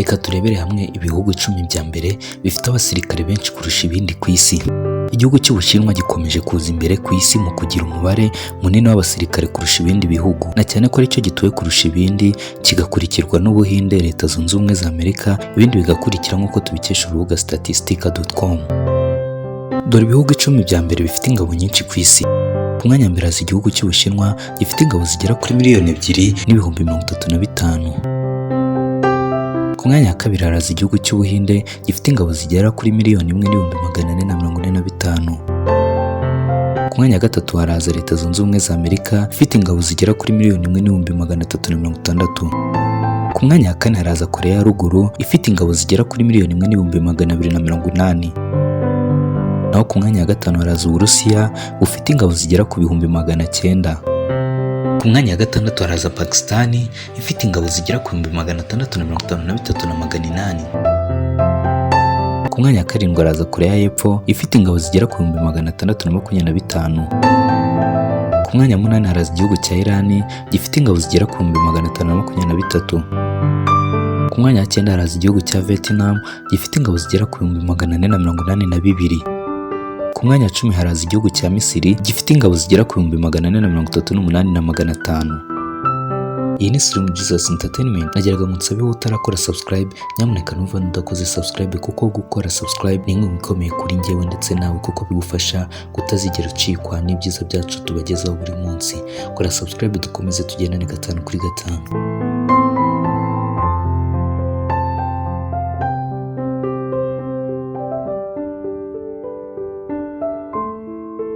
Reka turebere hamwe ibihugu 10 bya mbere bifite abasirikare benshi kurusha ibindi ku isi. Igihugu cy'Ubushinwa gikomeje kuza imbere ku isi mu kugira umubare munini w'abasirikare kurusha ibindi bihugu, na cyane ko aricyo gituwe kurusha ibindi, kigakurikirwa n'Ubuhinde, Leta Zunze Ubumwe za Amerika, ibindi bigakurikira nk'uko tubikesha urubuga statistica.com. Dore ibihugu 10 bya mbere bifite ingabo nyinshi ku isi. Ku mwanya mbere haza igihugu cy'Ubushinwa gifite ingabo zigera kuri miliyoni 2,035,000. Ku mwanya wa kabiri haraza igihugu cy'Ubuhinde gifite ingabo zigera kuri miliyoni 1,445,000. Ku mwanya wa gatatu haraza Leta Zunze Ubumwe za Amerika ifite ingabo zigera kuri miliyoni 1,360,000. Ku mwanya wa kane haraza Korea ya Ruguru ifite ingabo zigera kuri miliyoni 1,280,000. Naho ku mwanya wa gatanu haraza Uburusiya bufite ingabo zigera ku 900,000. Ku mwanya wa gatandatu haraza Pakistan ifite ingabo zigera ku 653,800. Ku mwanya wa karindwi haraza Korea y'Epfo ifite ingabo zigera ku 625,000. Ku mwanya wa munani haraza igihugu cya Iran gifite ingabo zigera ku 523. Ku mwanya wa cyenda haraza igihugu cya Vietnam gifite ingabo zigera ku 482. Ku mwanya wa 10 haraza igihugu cya Misiri gifite ingabo zigera ku 438,500. Iyi ni Slim Jesus Entertainment. Nageraga nsabe utarakora subscribe, nyamuneka numva udakoze subscribe, kuko gukora subscribe ni inkunga ikomeye kuri njyewe ndetse nawe, kuko bigufasha kutazigera ucikwa n'ibyiza byacu tubagezaho buri munsi. Kora subscribe dukomeze tugendane 5 kuri 5.